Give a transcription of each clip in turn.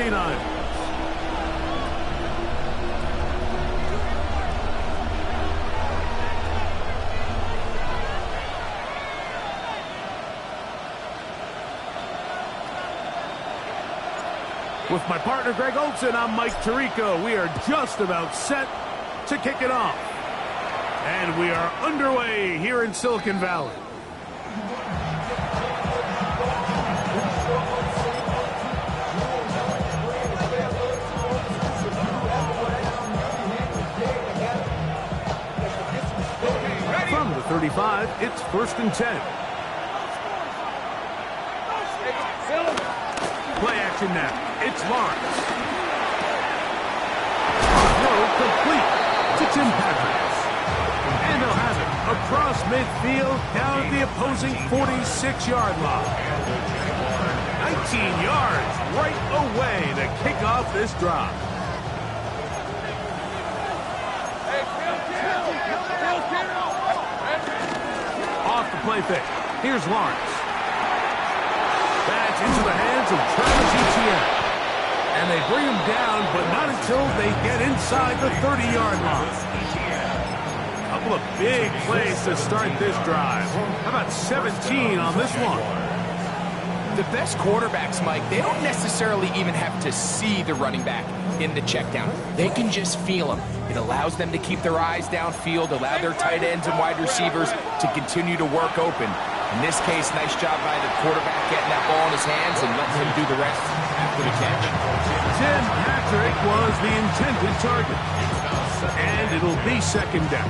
49ers. With my partner, Greg Olson, I'm Mike Tirico. We are just about set to kick it off. And we are underway here in Silicon Valley. From the 35, it's 1st and 10. Play action now. It's Lawrence. Throw complete to Tim Patrick. And they'll have it across midfield down at the opposing 46-yard line. 19 yards right away to kick off this drive. Off the play fake. Here's Lawrence. That's into the hands of Travis Etienne. And they bring him down, but not until they get inside the 30-yard line. A couple of big plays to start this drive. How about 17 on this one? The best quarterbacks, Mike, they don't necessarily even have to see the running back in the check down. They can just feel him. It allows them to keep their eyes downfield, allow their tight ends and wide receivers to continue to work open. In this case, nice job by the quarterback getting that ball in his hands and letting him do the rest after the catch. Tim Patrick was the intended target. And it'll be 2nd down.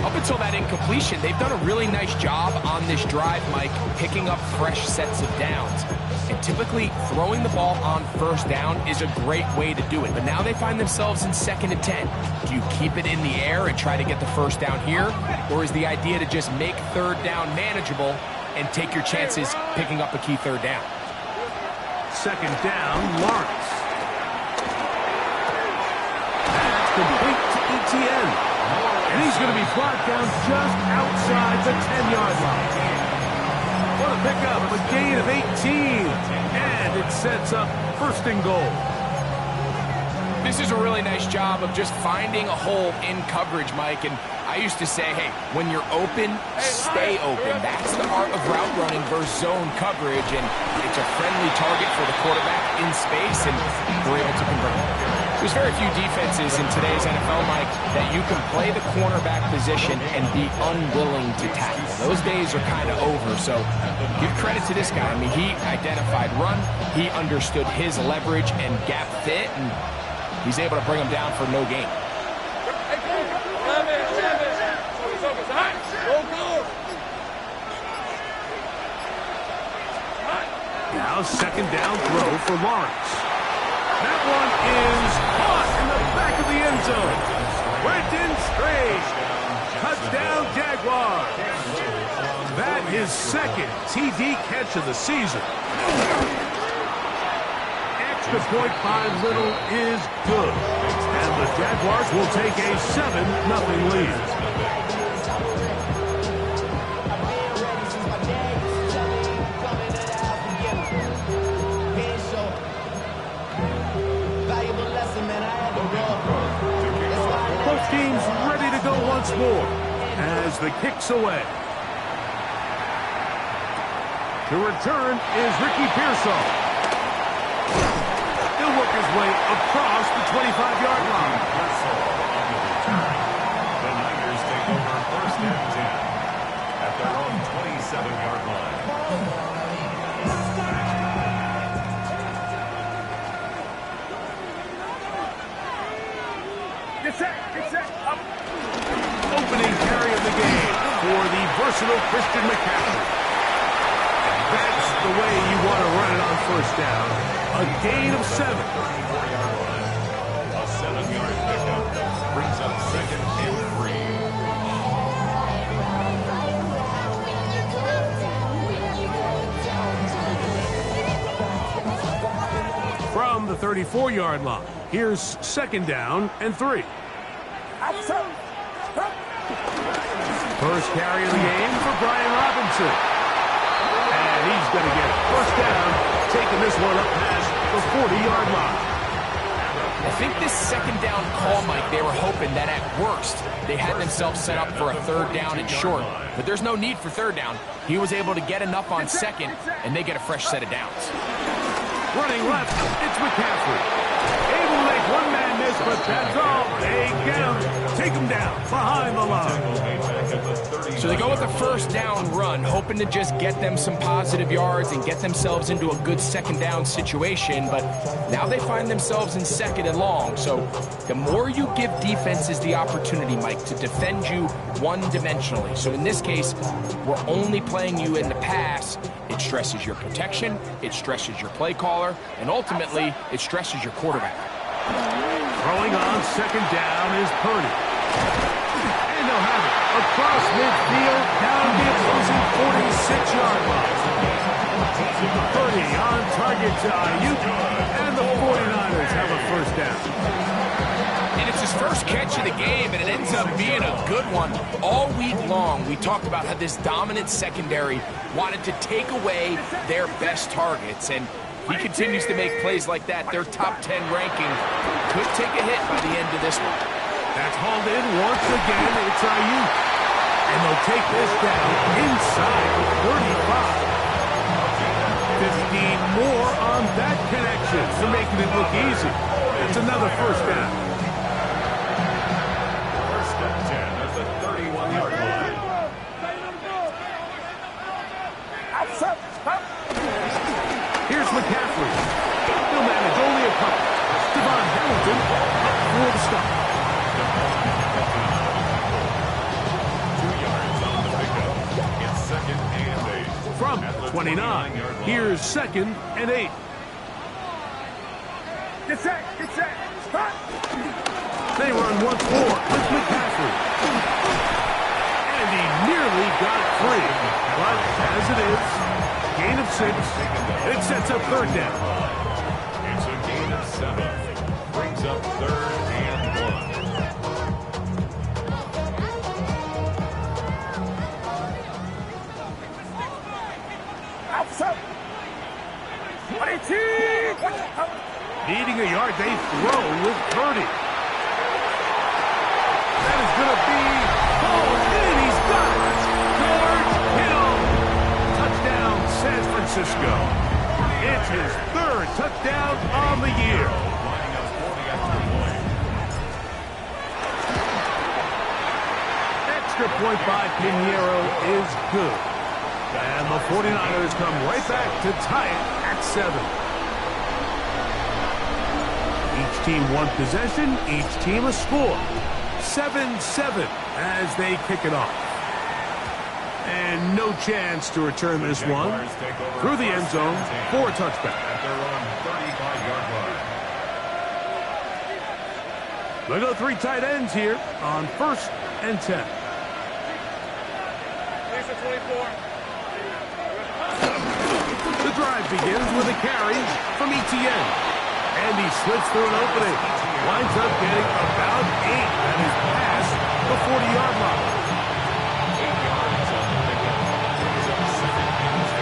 Up until that incompletion, they've done a really nice job on this drive, Mike, picking up fresh sets of downs. And typically, throwing the ball on 1st down is a great way to do it. But now they find themselves in 2nd and 10. Do you keep it in the air and try to get the 1st down here? Or is the idea to just make 3rd down manageable and take your chances picking up a key 3rd down? 2nd down, Lawrence. That's complete to Etienne. And he's going to be brought down just outside the 10-yard line. What a pickup, a gain of 18. And it sets up 1st and goal. This is a really nice job of just finding a hole in coverage, Mike. And I used to say, hey, when you're open, stay open. That's the art of route running versus zone coverage. And it's a friendly target for the quarterback in space, and we're able to convert. There's very few defenses in today's NFL, Mike, that you can play the cornerback position and be unwilling to tackle. Those days are kind of over, so give credit to this guy. I mean, he identified run, he understood his leverage and gap fit, and he's able to bring him down for no gain. Now 2nd down throw for Lawrence. That one is caught in the back of the end zone. Brenton Strange. Touchdown, Jaguars. That is 2nd TD catch of the season. Extra point by Little is good. And the Jaguars will take a 7-0 lead. Both teams ready to go once more as the kick's away. The return is Ricky Pearsall. He'll work his way across the 25-yard line. The Niners take over 1st and 10 at their own 27-yard line. Opening carry of the game for the versatile Christian McCaffrey. That's the way you want to run it on 1st down. A gain of 7. A 7-yard pickup brings up 2nd and 3. From the 34-yard line, here's 2nd down and 3. First carry of the game for Brian Robinson. And he's going to get 1st down, taking this one up past the the 40-yard line. I think this second down call, Mike, they were hoping that at worst they had themselves set up for a third down and short. But there's no need for third down. He was able to get enough on second, and they get a fresh set of downs. Running left, it's McCaffrey. Able to make one man miss, but that's all. They get him. Take him down behind the line. So they go with the first down run, hoping to just get them some positive yards and get themselves into a good second down situation. But now they find themselves in second and long. So the more you give defenses the opportunity, Mike, to defend you one-dimensionally. So in this case, we're only playing you in the pass. It stresses your protection, it stresses your play caller, and ultimately, it stresses your quarterback. Throwing on second down is Purdy. And they'll have it across midfield, down the opposing 46-yard line. Purdy on target to Ayuk, and the 49ers have a first down. And it's his first catch of the game, and it ends up being a good one. All week long, we talked about how this dominant secondary wanted to take away their best targets, and he continues to make plays like that. Their top 10 ranking could take a hit by the end of this one. That's hauled in once again. It's Ayuk. And they'll take this down inside the 35. 15 more on that connection, so making it look easy. It's another first down. First and 10 at the 31-yard line. Here's McCaffrey. He'll manage only a couple. Devon Hamilton up for the stop. 2 yards on the pickup. It's second and 8. From the 29, here's second and 8. Get set, get set. Stop. They run once more with McCaffrey. And he nearly got free. But as it is, gain of 6. It sets up third down. It's a gain of 7. Brings up third and 1. Outside. 22. Needing a yard, they throw with Purdy. That is going to be called in. He's got it. George Hill. Touchdown, San Francisco. It's his third touchdown on the year. Lining up for the extra point. Extra point by Pinheiro is good. And the 49ers come right back to tie it at 7. Each team one possession, each team a score. 7-7 as they kick it off. And no chance to return this one through the end zone for a touchback. At their own 35-yard line. They go 3 tight ends here on first and 10. Here's the 24. The drive begins with a carry from Etienne. And he slips through an opening. Winds up getting about 8. That is past the 40-yard line. 8 yards on the pickup. Brings up second and 2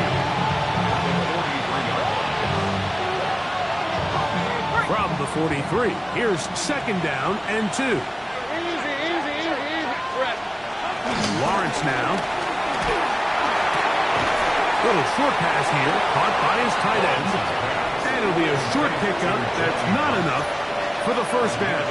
at the 43-yard line. From the 43, here's second down and 2. Easy, easy, easy, easy. Brett. Lawrence now. Little short pass here, caught by his tight end. And it'll be a short pickup. That's not enough for the first down.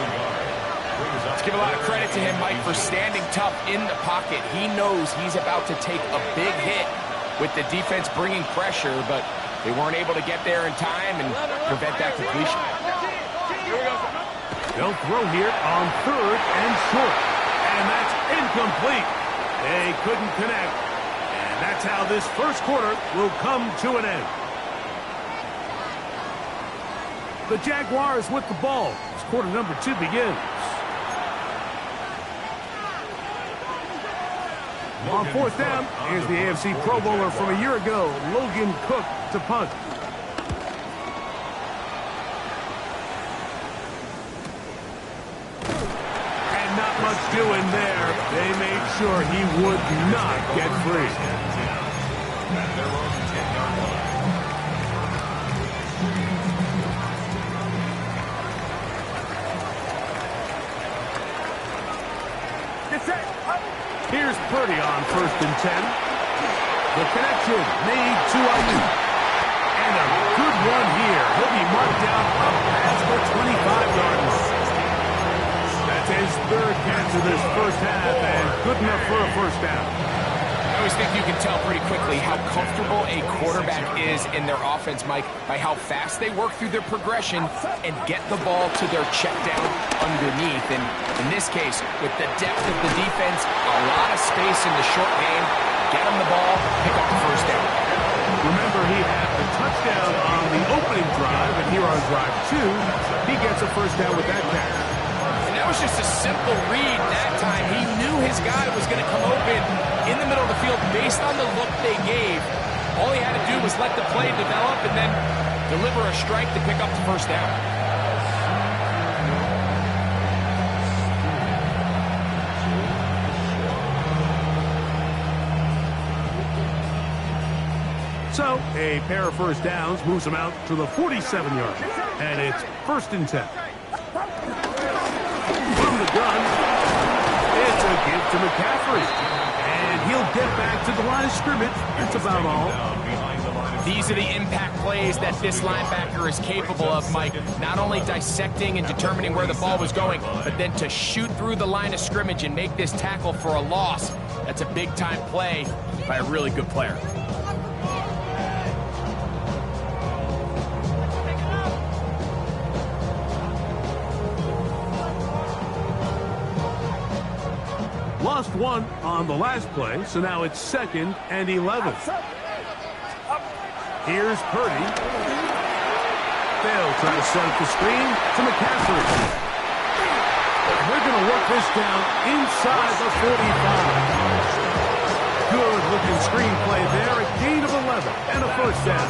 Let's give a lot of credit to him, Mike, for standing tough in the pocket. He knows he's about to take a big hit with the defense bringing pressure, but they weren't able to get there in time and prevent that completion. They'll throw here on third and short. And that's incomplete. They couldn't connect. And that's how this first quarter will come to an end. The Jaguars with the ball as quarter number 2 begins. On fourth down, here's the AFC Pro Bowler from a year ago, Logan Cook, to punt. And not much doing there. They made sure he would not get free. At their own 10-yard line. Here's Purdy on 1st and 10. The connection made to Ayuk. And a good one here. He'll be marked down up past the 25-yard line. That's his 3rd catch of this first half, and good enough for a first down. I always think you can tell pretty quickly how comfortable a quarterback is in their offense, Mike, by how fast they work through their progression and get the ball to their check down underneath. And in this case, with the depth of the defense, a lot of space in the short game, get him the ball, pick up the first down. Remember, he had the touchdown on the opening drive, and here on drive 2, he gets a first down with that catch. And that was just a simple read that time. He knew his guy was going to come open in the middle of the field based on the look they gave. All he had to do was let the play develop and then deliver a strike to pick up the first down. So, a pair of first downs moves him out to the 47-yard, and it's 1st and 10. From the gun, it's a give to McCaffrey, and he'll get back to the line of scrimmage. That's about all. These are the impact plays that this linebacker is capable of, Mike. Not only dissecting and determining where the ball was going, but then to shoot through the line of scrimmage and make this tackle for a loss. That's a big-time play by a really good player. Lost one on the last play, so now it's 2nd and 11. Here's Purdy. They'll try to set up the screen to McCaffrey. They're going to work this down inside the 45. Good-looking screenplay there. A gain of 11 and a first down.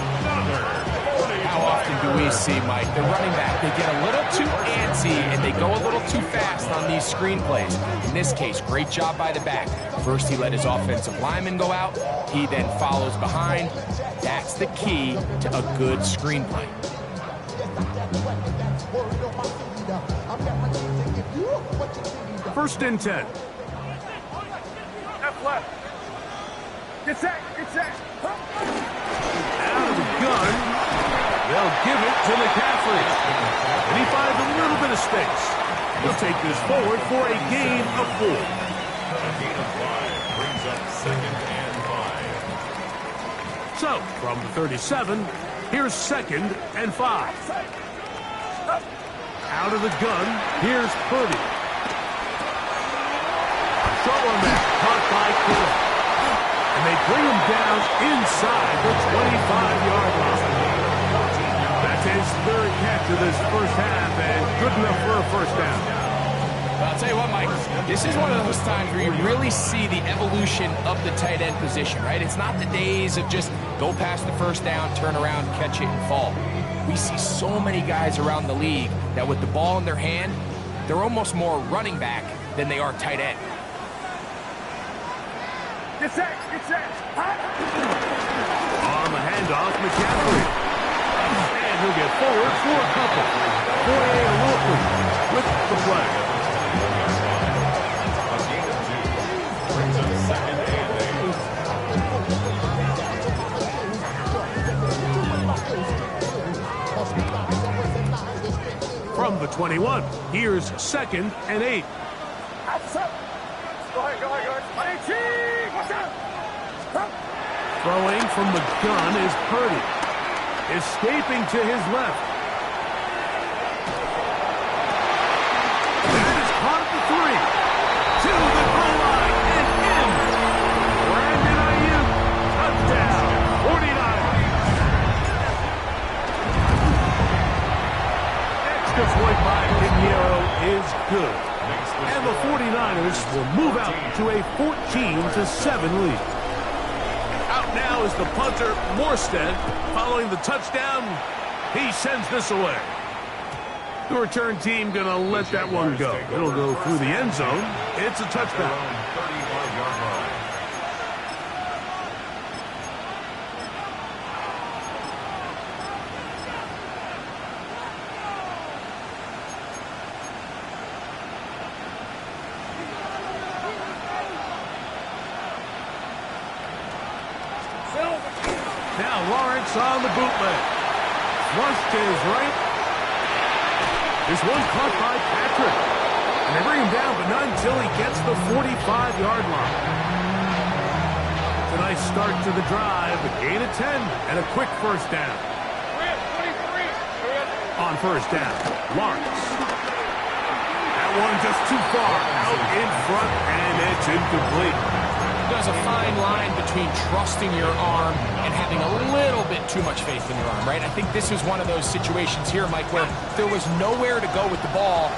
How often do we see, Mike, the running back, they get a little too antsy and they go a little too fast on these screenplays. In this case, great job by the back. First, he let his offensive lineman go out. He then follows behind. That's the key to a good screenplay. 1st and 10. Left, left. Get set, get set. Out of the gun. They'll give it to McCaffrey. And he finds a little bit of space. He'll take this forward for a gain of 4. A gain of 5 brings up 2nd and 5. So, from the 37, here's 2nd and 5. Out of the gun, here's Purdy. Trouble that caught by Cook. And they bring him down inside the 25-yard line. That's his 3rd catch of this first half, and good enough for a first down. Well, I'll tell you what, Mike, this is one of those times where you really see the evolution of the tight end position, right? It's not the days of just go past the first down, turn around, catch it, and fall. We see so many guys around the league that with the ball in their hand, they're almost more running back than they are tight end. Get set, get set. On the handoff, McCaffrey. And he'll get forward for a couple. Boye Wilson with the play. A gain of 2 brings up 2nd and 8. From the 21, here's 2nd and 8. Go ahead, go ahead, go ahead. Watch out. Throwing from the gun is Purdy. Escaping to his left. That is caught at the 3. To the goal line and in. Brandon Ayuk, touchdown, 49. Extra point by Pinheiro is good. And the 49ers will move out to a 14-7 lead. Out now is the punter, Morstead. Following the touchdown, he sends this away. The return team going to let that one go. It'll go through the end zone. It's a touchdown. 35-yard line. Lawrence on the bootleg. Flushed his right. This one caught by Patrick. And they bring him down, but not until he gets the 45-yard line. A nice start to the drive, a gain of 10, and a quick first down. On first down, Lawrence. That one just too far, out in front, and it's incomplete. There's a fine line between trusting your arm and having a little bit too much faith in your arm, right? I think this is one of those situations here, Mike, where there was nowhere to go with the ball.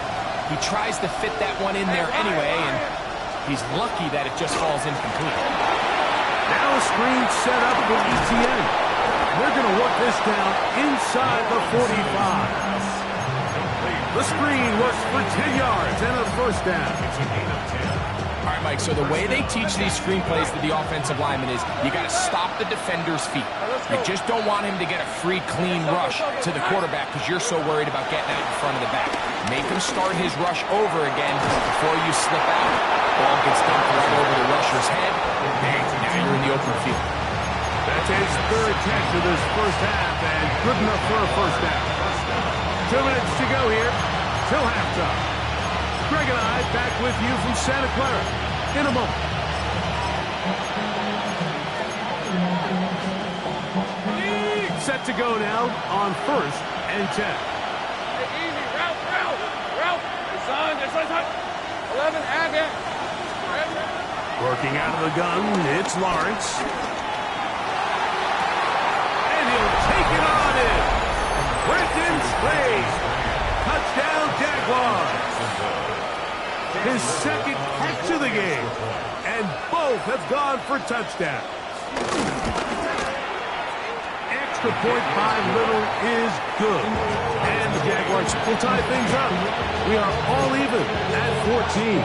He tries to fit that one in there anyway, and he's lucky that it just falls incomplete. Now a screen set up for ETN. They're going to work this down inside the 45. The screen works for 10 yards and a first down. It's a gain of 10. All right, Mike, so the way they teach these screen plays to the offensive lineman is you got to stop the defender's feet. You just don't want him to get a free, clean rush to the quarterback because you're so worried about getting out in front of the back. Make him start his rush over again before you slip out. Ball gets dumped right over the rusher's head. Bang, now you're in the open field. That's his third catch of this first half, and good enough for a first down. 2 minutes to go here till halftime. Greg and I back with you from Santa Clara in a moment. Set to go now on first and 10. Hey, easy. Route. This one's 11, add it. Working out of the gun, it's Lawrence. And he'll take it on in. Brenton Strays. Touchdown, Jaguars. His second catch of the game. And both have gone for touchdowns. Extra point by Little is good. And the Jaguars will tie things up. We are all even at 14.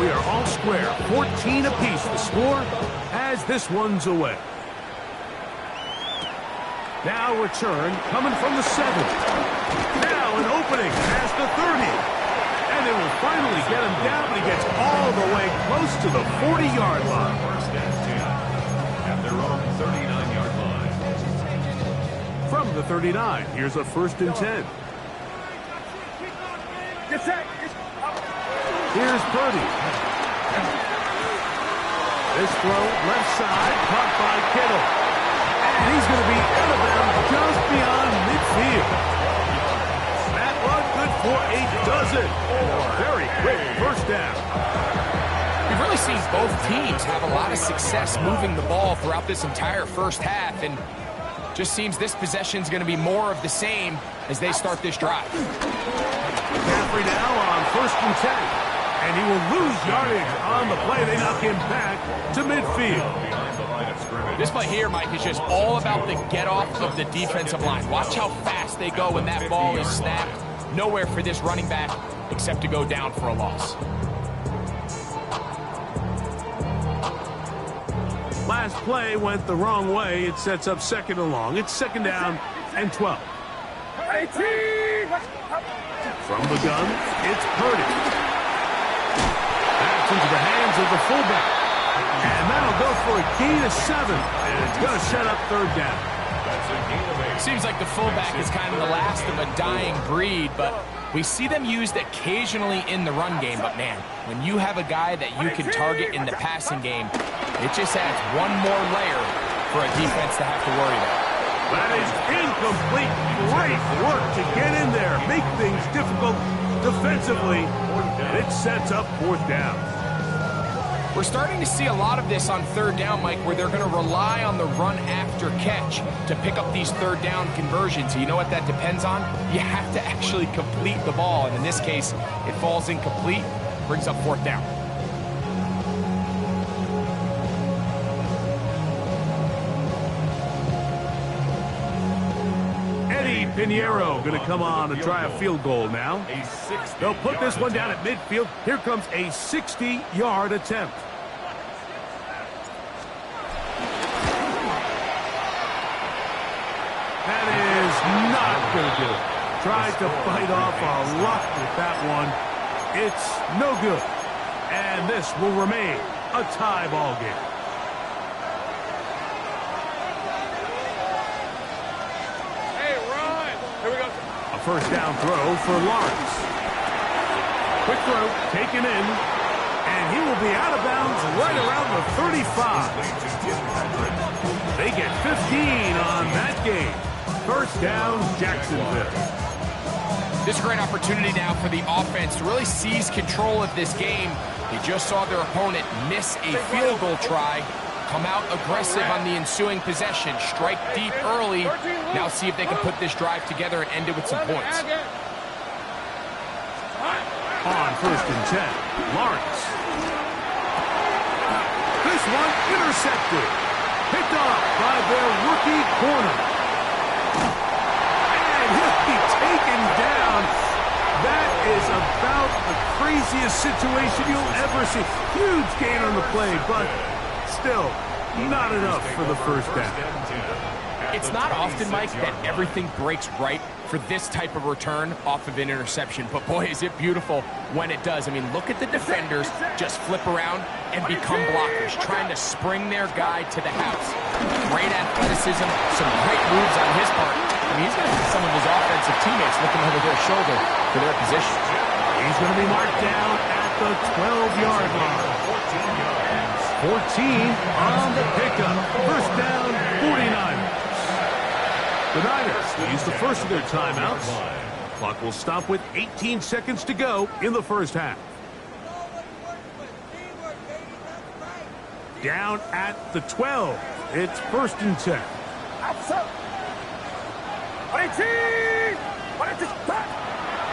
We are all square. 14 apiece the score as this one's away. Now return coming from the 7. Now an opening past the 30. And they will finally get him down, but he gets all the way close to the 40-yard line. First and 10 at their own 39-yard line. From the 39, here's a first and 10. Get set. Here's Purdy. This throw left side, caught by Kittle. And he's going to be out of bounds just beyond midfield. That run good for a dozen. Very quick first down. We've really seen both teams have a lot of success moving the ball throughout this entire first half, and just seems this possession's going to be more of the same as they start this drive. McCaffrey now on first and 10. And he will lose yardage on the play. They knock him back to midfield. Behind the line of scrimmage. This play here, Mike, is just all about the get-off of the defensive line. Watch how fast they go when that ball is snapped. Nowhere for this running back except to go down for a loss. Last play went the wrong way. It sets up second and long. It's second down and 12. 18. From the gun, it's Purdy. That's into the hands of the fullback. And that'll go for a gain of 7. And it's going to set up third down. That's a gain of 8. Seems like the fullback is kind of the last of a dying breed, but we see them used occasionally in the run game. But, man, when you have a guy that you can target in the passing game, it just adds one more layer for a defense to have to worry about. That is incomplete. Great work to get in there, make things difficult defensively, and it sets up fourth down. We're starting to see a lot of this on third down, Mike, where they're going to rely on the run after catch to pick up these third down conversions. You know what that depends on? You have to actually complete the ball, and in this case, it falls incomplete, brings up fourth down. Pinheiro going to come on to try a field goal now. They'll put this one down at midfield. Here comes a 60-yard attempt. That is not going to do it. Tried to fight off a lot with that one. It's no good. And this will remain a tie ball game. first down throw for Lawrence. Quick throw, taken in, and he will be out of bounds right around the 35. They get 15 on that game. First down, Jacksonville. This is a great opportunity now for the offense to really seize control of this game. They just saw their opponent miss a field goal try, come out aggressive on the ensuing possession, strike deep early. Now see if they can put this drive together and end it with some points. On first and 10, Lawrence. This one intercepted. Picked off by their rookie corner. And he'll be taken down. That is about the craziest situation you'll ever see. Huge gain on the play, but still not enough for the first down. It's not often, Mike, that everything breaks right for this type of return off of an interception. But boy, is it beautiful when it does. I mean, look at the defenders just flip around and become blockers, trying to spring their guy to the house. Great athleticism, some great moves on his part. I mean, he's going to have some of his offensive teammates looking over their shoulder for their position. He's going to be marked down at the 12-yard line. 14 on the pickup. First down, 49ers. The Niners use the first of their timeouts. Clock will stop with 18 seconds to go in the first half. Down at the 12. It's first and 10.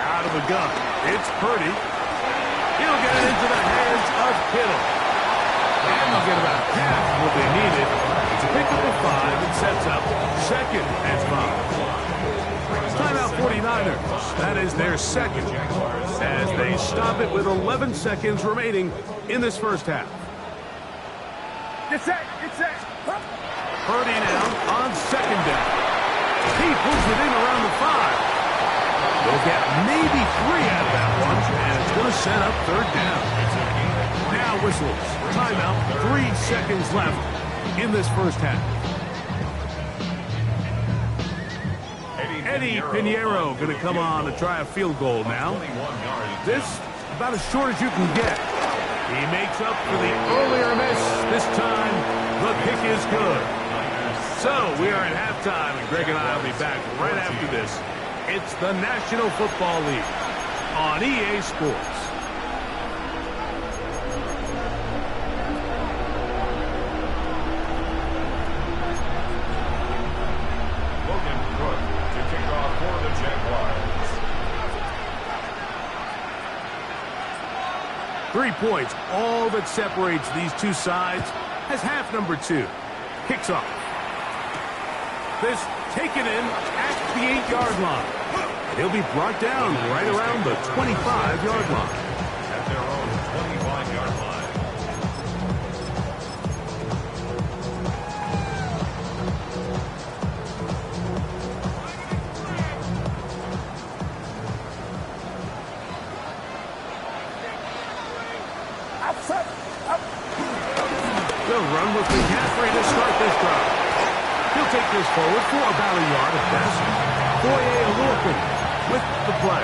Out of the gun. It's Purdy. He'll get it into the hands of Kittle. And they'll get about half what they needed. It's a pickup of 5 and sets up second and 5. Timeout 49ers. That is their second as they stop it with 11 seconds remaining in this first half. Get set. Purdy now on second down. He pulls it in around the 5. They'll get maybe 3 out of that one, and it's going to set up third down. Now whistles. Timeout. 3 seconds left in this first half. Eddie Pinheiro going to come on to try a field goal now. This about as short as you can get. He makes up for the earlier miss. This time, the kick is good. So we are at halftime, and Greg and I will be back right after this. It's the National Football League on EA Sports. Logan Cook to kick off for the Jaguars. 3 points, all that separates these two sides, as half number 2 kicks off. This taken in at the 8-yard line. He'll be brought down right around the 25-yard line. At their own 25-yard line. They'll run with McCaffrey to start this drive. He'll take this forward for about a yard at best. Foye Olorkun with the play.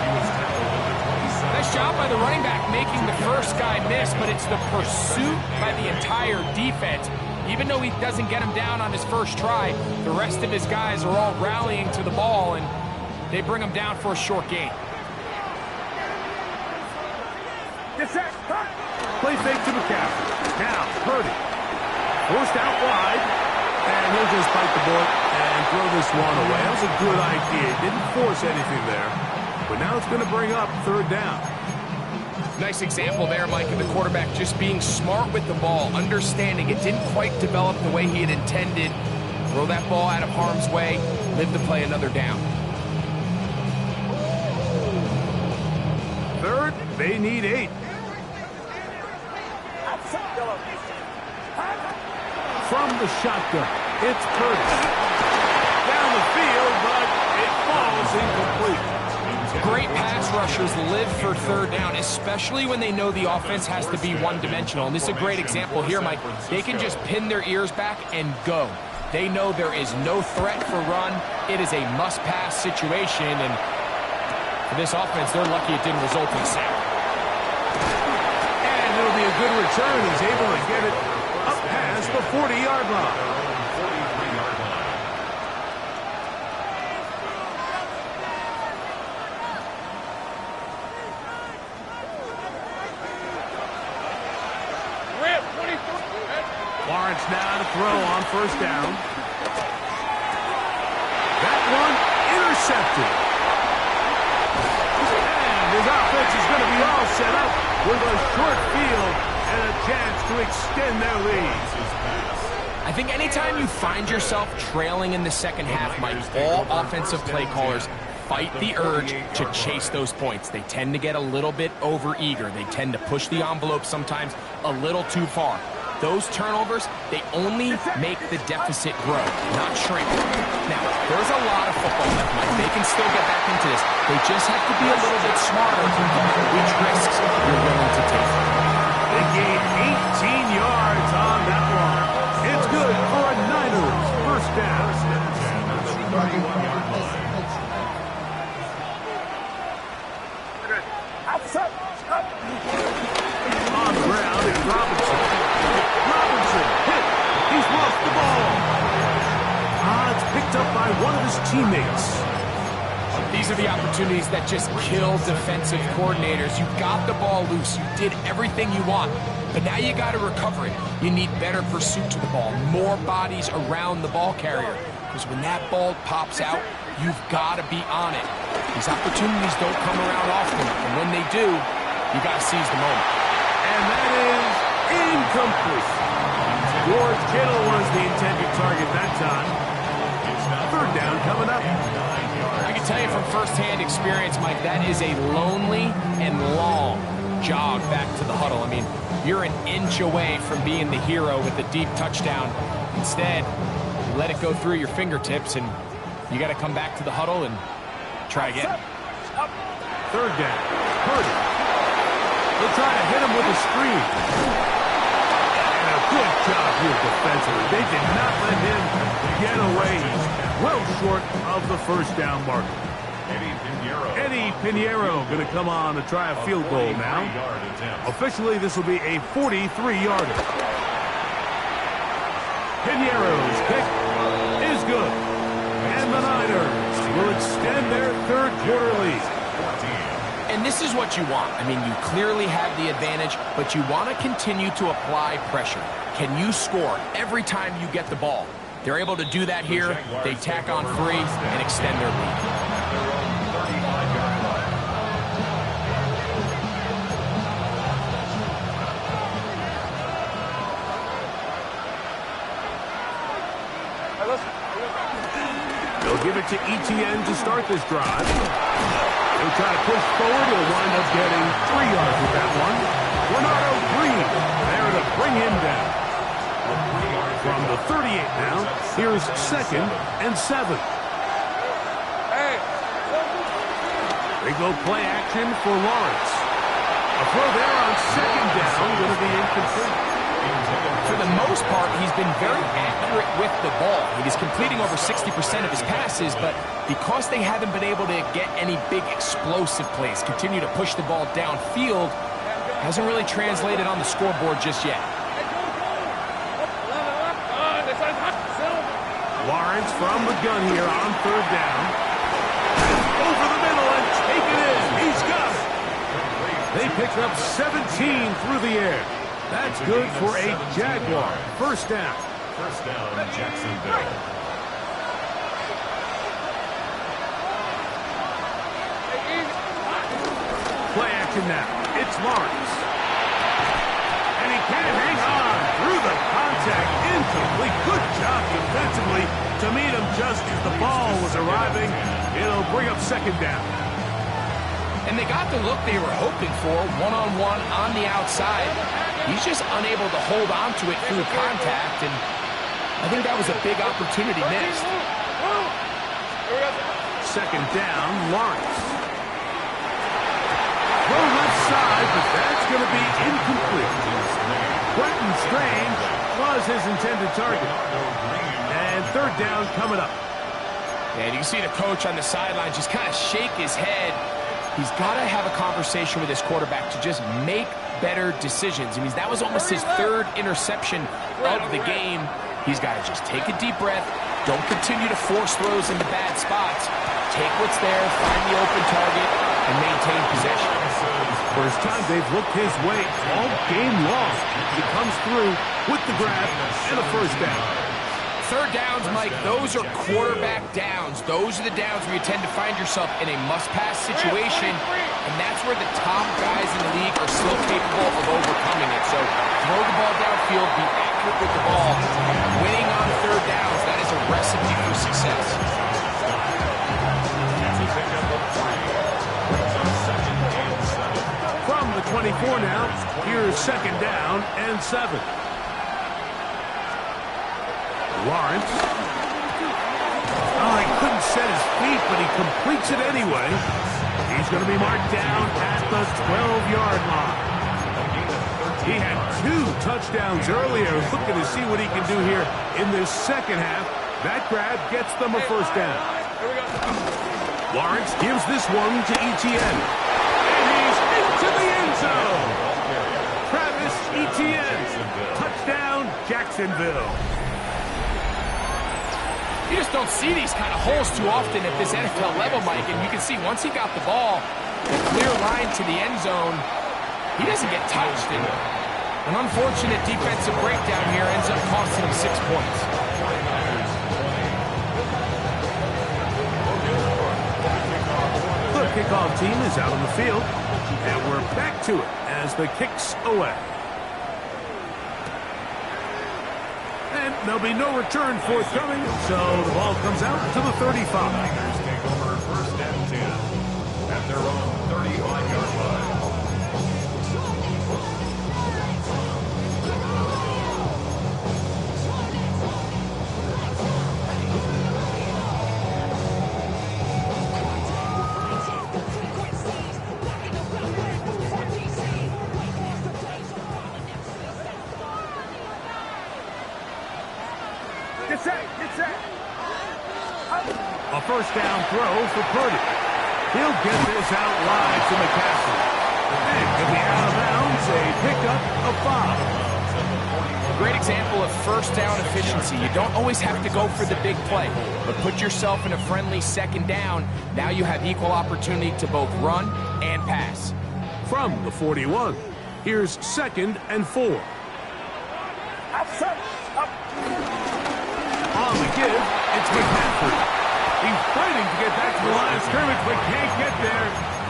Nice job by the running back making the first guy miss, but it's the pursuit by the entire defense. Even though he doesn't get him down on his first try, the rest of his guys are all rallying to the ball, and they bring him down for a short gain. Play fake to McCaffrey. Now, Purdy. Forced out wide, and he'll just bite the bullet and throw this one away. That was a good idea. Didn't force anything there, but now it's going to bring up third down. Nice example there, Mike, of the quarterback just being smart with the ball, understanding it didn't quite develop the way he had intended. Throw that ball out of harm's way, live to play another down. Third, they need 8. From the shotgun, it's Purdy. Down the field, but it falls incomplete. Great pass rushers live for third down, especially when they know the offense has to be one-dimensional. And this is a great example here, Mike. They can just pin their ears back and go. They know there is no threat for run. It is a must-pass situation, and For this offense, they're lucky it didn't result in a sack. And it'll be a good return. He's able to get it up past the 40-yard line. 43-yard line. Lawrence now to throw on first down. That one intercepted. And his offense is going to be all set up with a short field and a chance to extend their lead. I think anytime you find yourself trailing in the second half, Mike, all offensive play callers fight the urge to chase those points. They tend to get a little bit overeager. They tend to push the envelope sometimes a little too far. Those turnovers, they only make the deficit grow, not shrink. Now, there's a lot of football left, Mike. They can still get back into this. They just have to be a little bit smarter about which risks you're willing to take. They gained 18 yards on that one. It's good for a Niners first down. 31-yard line. On the ground, it's Robinson. Robinson hit. He's lost the ball. It's picked up by one of his teammates. These are the opportunities that just kill defensive coordinators. You got the ball loose. You did everything you want. But now you got to recover it. You need better pursuit to the ball, more bodies around the ball carrier. Because when that ball pops out, you've got to be on it. These opportunities don't come around often. And when they do, you got to seize the moment. And that is incomplete. George Kittle was the intended target that time. Third down coming up. I can tell you from firsthand experience, Mike, that is a lonely and long jog back to the huddle. I mean, you're an inch away from being the hero with a deep touchdown. Instead, you let it go through your fingertips, and you got to come back to the huddle and try again. Third down. Purdy. They'll try to hit him with a screen. And a good job here defensively. They did not let him get away. Well short of the first down marker. Eddie Pinheiro going to come on to try a field goal now. Officially, this will be a 43-yarder. Pinheiro's kick is good. And the Niners will extend their third quarter lead. And this is what you want. I mean, you clearly have the advantage, but you want to continue to apply pressure. Can you score every time you get the ball? They're able to do that here. They tack on 3 and extend their lead. They'll give it to Etienne to start this drive. He'll try to push forward. He'll wind up getting 3 yards with that one. Bernardo Green there to bring him down. From the 38 now, here's 2nd and 7. They go play action for Lawrence. A throw there on 2nd down, going to be incomplete. For the most part, he's been very accurate with the ball. He's completing over 60% of his passes, but because they haven't been able to get any big explosive plays, continue to push the ball downfield, hasn't really translated on the scoreboard just yet. Lawrence from the gun here on 3rd down. Over the middle and take it in. He's got it. They pick up 17 through the air. That's good for a Jaguar. First down. First down, Jacksonville. Play action now. It's Lawrence. And he can't hang on through the contact. Incomplete. Good job defensively to meet him just as the ball was arriving. It'll bring up 2nd down. And they got the look they were hoping for, one-on-one on the outside. He's just unable to hold on to it through contact, and I think that was a big opportunity missed. 2nd down, Lawrence. Go left side, but that's going to be incomplete. Quentin Strange was his intended target. And 3rd down coming up. And you can see the coach on the sideline just kind of shake his head. he's got to have a conversation with his quarterback to just make better decisions. I mean, that was almost his third interception of the game. He's got to just take a deep breath. Don't continue to force throws into bad spots. Take what's there, find the open target, and maintain possession. First time they've looked his way all game long. He comes through with the grab and a first down. Third downs, Mike, those are quarterback downs. Those are the downs where you tend to find yourself in a must-pass situation, and that's where the top guys in the league are still capable of overcoming it. So throw the ball downfield, be accurate with the ball. Winning on third downs, that is a recipe for success. From the 24 now, here's second down and 7. Lawrence. Oh, he couldn't set his feet, but he completes it anyway. He's going to be marked down at the 12-yard line. He had 2 touchdowns earlier. Looking to see what he can do here in this second half. That grab gets them a first down. Lawrence gives this one to Etienne. And he's into the end zone. Travis Etienne. Touchdown, Jacksonville. You just don't see these kind of holes too often at this NFL level, Mike. And you can see once he got the ball, the clear line to the end zone, he doesn't get touched. And an unfortunate defensive breakdown here ends up costing him 6 points. The kickoff team is out on the field, and we're back to it as the kick's away. And there'll be no return forthcoming, so the ball comes out to the 35. Niners take over first and 10 at their own 35-yard line. A first down throw for Purdy. He'll get this out wide to McCaffrey. And he'll be out of bounds, a pickup of 5. A great example of first down efficiency. You don't always have to go for the big play, but put yourself in a friendly second down. Now you have equal opportunity to both run and pass. From the 41, here's second and 4. On the give, it's McCaffrey. He's fighting to get back to the line of scrimmage, but can't get there.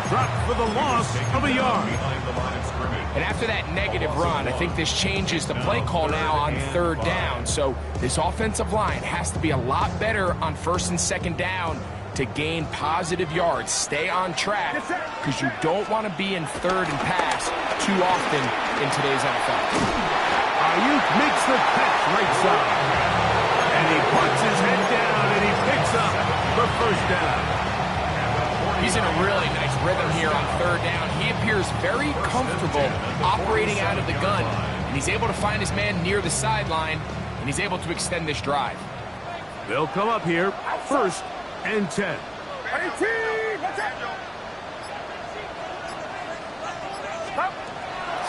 Dropped for the loss of a yard. And after that negative run, I think this changes the play call now on third down. So this offensive line has to be a lot better on first and second down to gain positive yards. Stay on track, because you don't want to be in third and pass too often in today's NFL. Ayuk makes the catch right side. And he puts his head down and he picks up the first down. He's in a really nice rhythm here on third down. He appears very comfortable operating out of the gun, and he's able to find his man near the sideline, and he's able to extend this drive. They'll come up here, first and 10.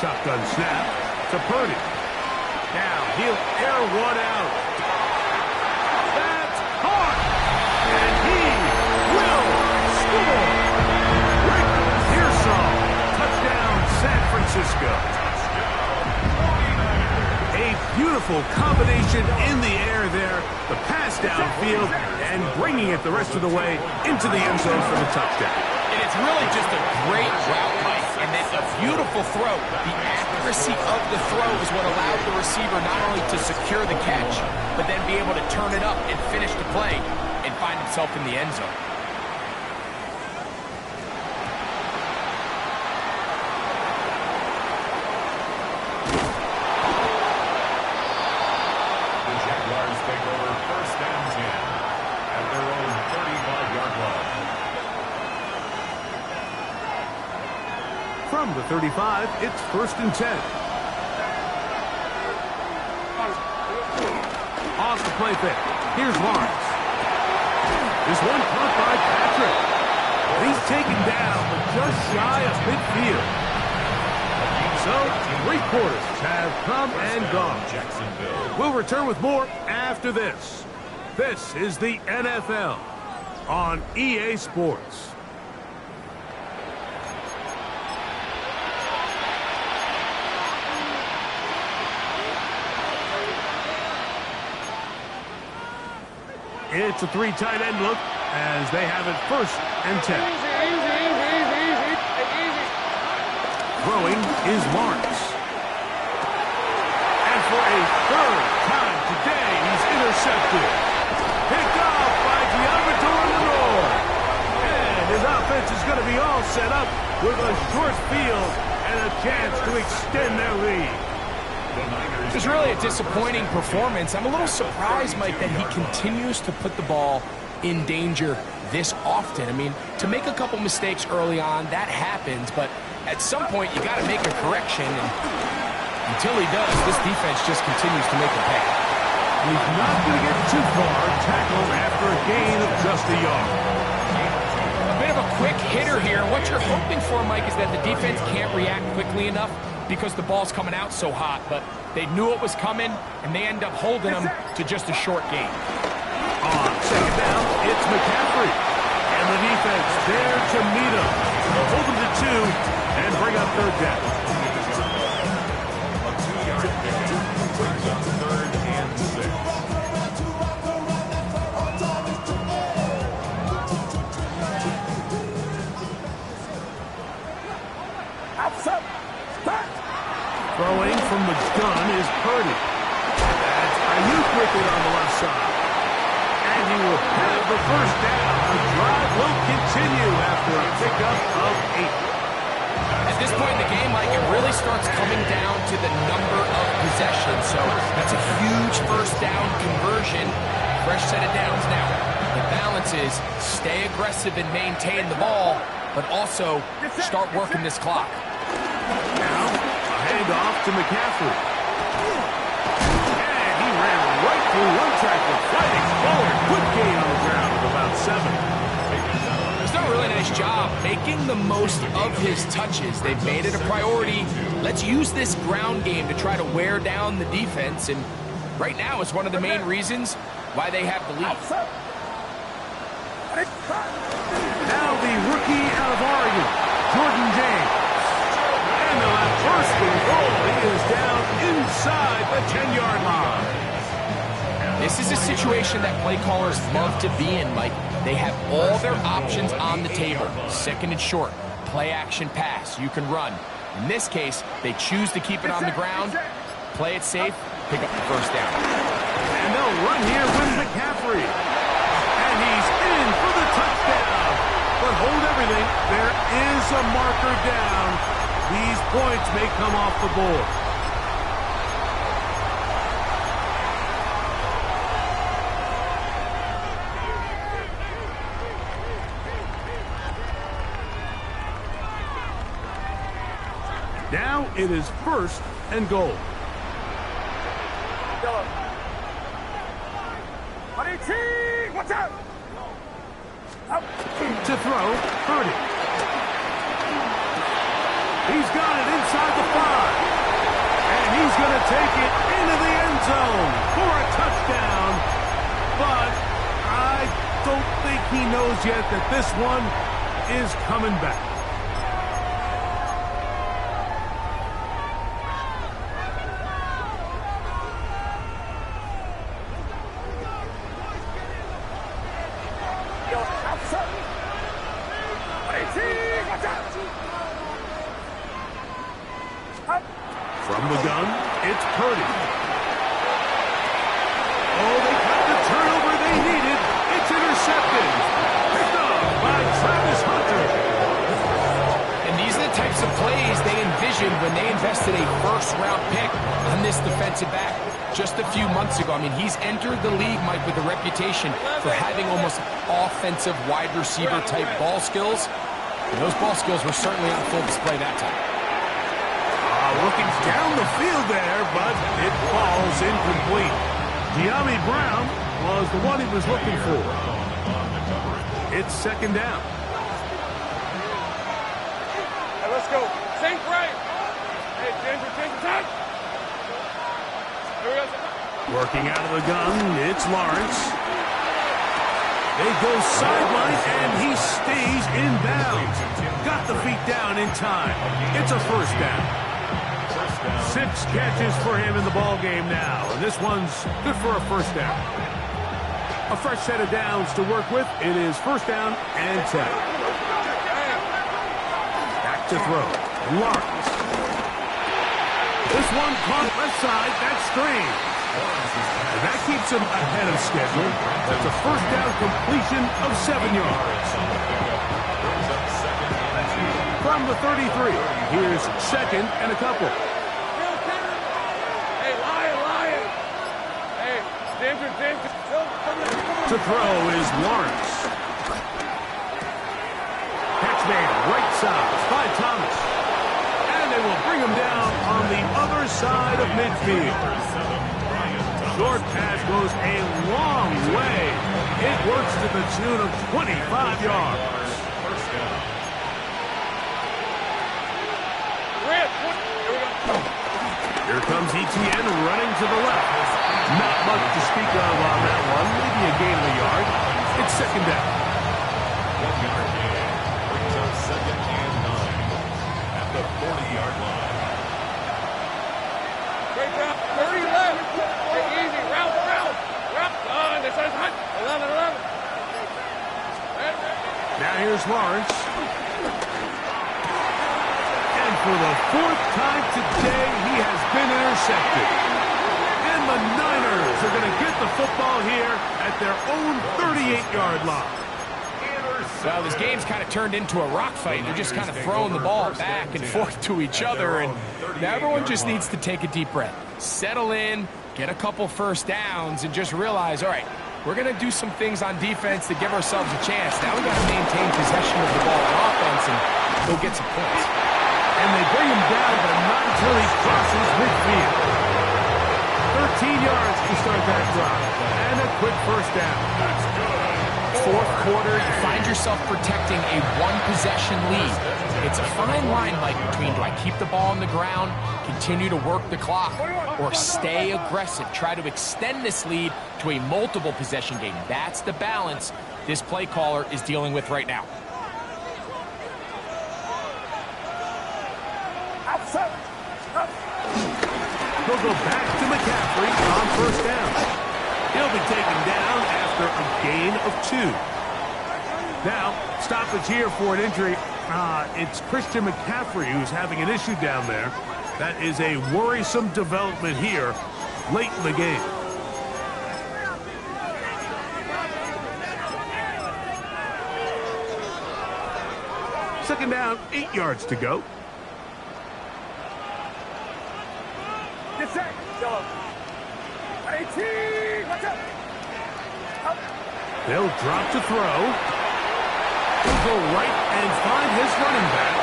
Shotgun snap to Purdy. Now he'll air one out. That's caught, and he will score. Rick Pearsall, touchdown San Francisco. A beautiful combination in the air there. The pass downfield and bringing it the rest of the way into the end zone for the touchdown. And it's really just a great route, Mike, and then a beautiful throw. The accuracy of the throw is what allowed the receiver not only to secure the catch, but then be able to turn it up and finish the play and find himself in the end zone. The Jaguars take over first and 10 at their own 35-yard line. From the 35, it's first and 10. Off the play fake. Here's Lawrence. This one caught by Patrick. He's taken down, but just shy of midfield. So, 3 quarters have come and gone. Jacksonville. We'll return with more after this. This is the NFL on EA Sports. It's a 3 tight end look as they have it 1st and 10. Throwing is Lawrence. And for a 3rd time today, he's intercepted. Picked off by Lenore. And his offense is going to be all set up with a short field and a chance to extend their lead. It was really a disappointing performance. I'm a little surprised, Mike, that he continues to put the ball in danger this often. I mean, to make a couple mistakes early on, that happens, but at some point you got to make a correction, and until he does, this defense just continues to make a pay. He's not going to get too far tackled after a gain of just a yard. A bit of a quick hitter here. What you're hoping for, Mike, is that the defense can't react quickly enough because the ball's coming out so hot, but they knew it was coming, and they end up holding them to just a short gain. On 2nd down, it's McCaffrey. And the defense there to meet him. They'll hold him to 2 and bring up 3rd down. A 2-yard pickup brings up 3rd and 6. Throwing from the gun is Purdy. That's Ayuk with it on the left side. And he will have the 1st down. The drive will continue after a pickup of 8. At this point in the game, Mike, it really starts coming down to the number of possessions. So that's a huge 1st down conversion. Fresh set of downs now. The balance is stay aggressive and maintain the ball, but also start working this clock. Now, a handoff to McCaffrey. And he ran right through one tackle, fighting forward. Quick gain on the ground of about 7. He's done a really nice job making the most of his touches. They've made it a priority. Let's use this ground game to try to wear down the defense, and right now it's one of the main reasons why they have the lead. Now the rookie out of Oregon, Jordan James. And the left first and goal. He is down inside the 10-yard line. This is a situation that play callers love to be in, Mike. They have all their options on the table. 2nd and short, play action pass, you can run. In this case, they choose to keep it on the ground, play it safe, pick up the 1st down. And they'll run here with McCaffrey. And he's in for the touchdown. But hold everything, there is a marker down. These points may come off the board. Now it is 1st and goal. Watch out! To throw, Purdy. He's got it inside the 5. And he's going to take it into the end zone for a touchdown. But I don't think he knows yet that this one is coming back. From the gun, it's Purdy. Oh, they got the turnover they needed. It's intercepted. Picked off by Travis Hunter. And these are the types of plays they envisioned when they invested a 1st-round pick on this defensive back just a few months ago. I mean, he's entered the league, Mike, with a reputation for having almost offensive wide receiver type ball skills. And those ball skills were certainly on full display that time. Looking down the field there, but it falls incomplete. De'Ami Brown was the one he was looking for. It's 2nd down. let's go. Same frame. Hey, Ginger, touch. Here we go. Working out of the gun, it's Lawrence. They go sideline, and he stays in bounds. Got the feet down in time. It's a first down. 6 catches for him in the ball game now, and this one's good for a first down. A fresh set of downs to work with. It is first down and 10. Back to throw. Lawrence. This one caught left side. That's strange. And that keeps him ahead of schedule. That's a first down completion of 7 yards. From the 33, here's second and a couple. Hey, Lion. Hey, Ginger. To throw is Lawrence. Catch made right side by Thomas. And they will bring him down on the other side of midfield. Short pass goes a long way. It works to the tune of 25 yards. Here comes ETN running to the left. Not much to speak of on that one. Maybe a gain of a yard. It's second down. 1 yard gain. Brings up second and 9 at the 40-yard line. Great job. 30 left. Take it easy. Route. This is 11. Now here's Lawrence. And for the 4th time today, he has been intercepted. And the Niners are going to get the football here at their own 38-yard line. Well, this game's kind of turned into a rock fight. They're just kind of throwing the ball back and forth to each other, and now everyone just needs to take a deep breath. Settle in, get a couple first downs, and just realize, all right, we're going to do some things on defense to give ourselves a chance. Now we got to maintain possession of the ball on offense and go get some points. And they bring him down, but not until he crosses midfield. 13 yards to start that drive. And a quick first down. That's good. 4th quarter, you find yourself protecting a 1-possession lead. It's a fine line, Mike, between do I keep the ball on the ground, continue to work the clock, or stay aggressive, try to extend this lead to a multiple possession game. That's the balance this play caller is dealing with right now. They'll go back to McCaffrey on first down. He'll be taken down after a gain of 2. Now, stoppage here for an injury. It's Christian McCaffrey who's having an issue down there. That is a worrisome development here late in the game. Second down, 8 yards to go. Get set. Go. 18. Watch out. They'll drop to throw. He'll go right and find his running back.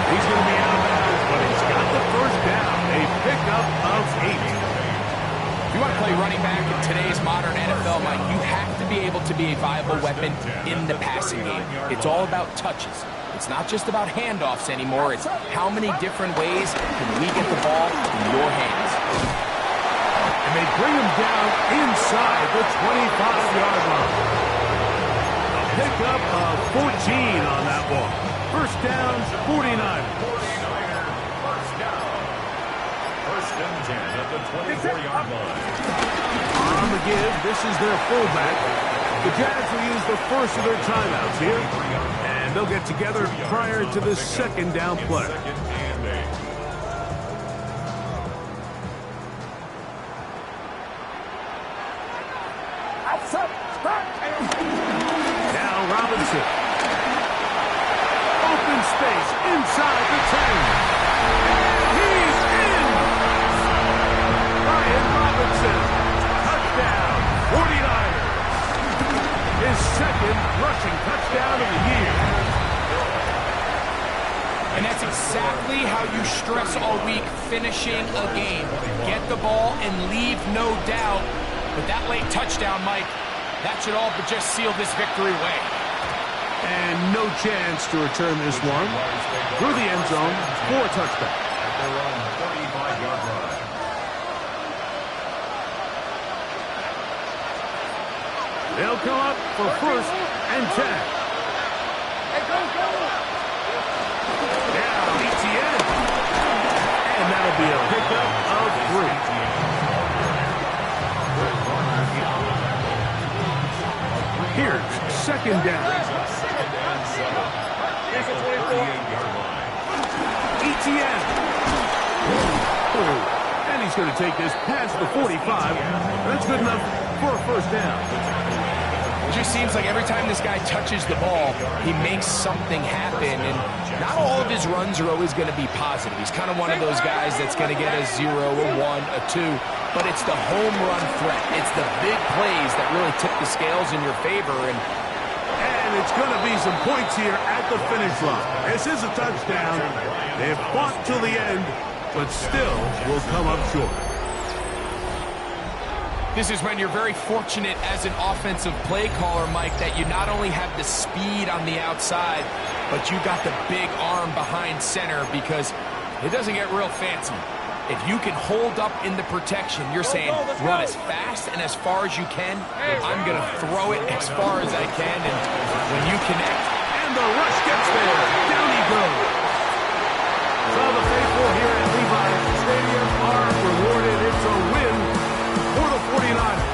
He's going to be out of bounds, but he's got the first down. A pickup of 8. If you want to play running back in today's modern NFL, Mike, you have to be able to be a viable weapon in the passing game. It's all about touches. It's not just about handoffs anymore. It's how many different ways can we get the ball in your hands. And they bring him down inside the 25-yard line. A pickup of 14 on that one. First down, 49. First and 10 at the 24-yard line. On the give, this is their fullback. The Jags will use the first of their timeouts here. And they'll get together prior to the second down play. Now Robinson. Open space inside the 10. And he's in! Brian Robinson. Touchdown, 49ers. His second rushing touchdown of the year. And that's exactly how you stress all week finishing a game. Get the ball and leave no doubt. But that late touchdown, Mike, that should all but just seal this victory away. And no chance to return this one. Through the end zone for a touchback. At their own 35-yard line. They'll come up for first and 10. Hey, go! Now, ETN. And that'll be a pickup of 3. Here's second down. ETN. And he's going to take this past the 45. That's good enough for a first down. It just seems like every time this guy touches the ball, he makes something happen, and not all of his runs are always going to be positive. He's kind of one of those guys that's going to get a 0, a 1, a 2, but it's the home run threat. It's the big plays that really tip the scales in your favor, and it's going to be some points here at the finish line. This is a touchdown. They've fought till the end, but still will come up short. this is when you're very fortunate as an offensive play caller, Mike, that you not only have the speed on the outside, but you got the big arm behind center, because it doesn't get real fancy. If you can hold up in the protection, you're saying run as fast and as far as you can. I'm going to throw it as far as I can, and when you connect, and the rush gets there. Down he goes. So the faithful here at Levi Stadium are rewarded. It's a win for the 49ers.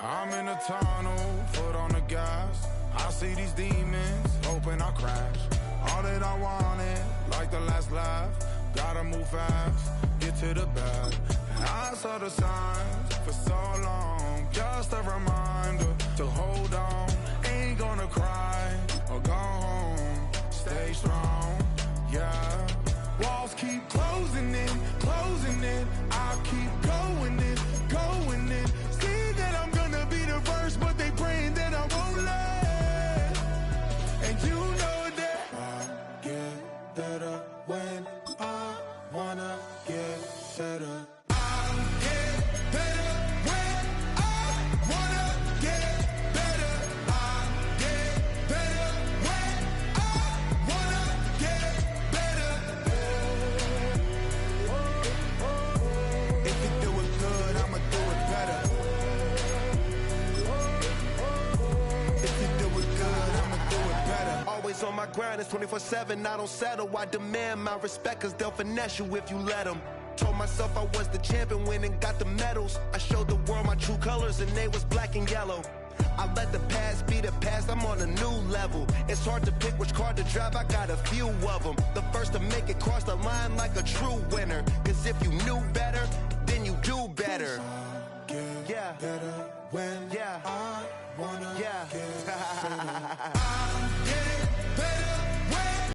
I'm in a tunnel, foot on the gas. I see these demons, hoping I crash. All that I wanted, like the last laugh. Gotta move fast, get to the bag. And I saw the signs for so long. Just a reminder to hold on. Ain't gonna cry or go home. Stay strong, yeah. Walls keep closing in, closing in. I keep going in, going in. See that I'm gonna be the first, but they praying that I won't let. And you know that I get better when I wanna get better. I get better when I wanna get better. I get better when I wanna get better. If you do it good, I'ma do it better. If you do it good, I'ma do it better. Always on my grind, it's 24/7, I don't settle. I demand my respect, cause they'll finesse you if you let them. Told myself I was the champion, went and got the medals. I showed the world my true colors and they was black and yellow. I let the past be the past, I'm on a new level. It's hard to pick which car to drive, I got a few of them. The first to make it cross the line like a true winner.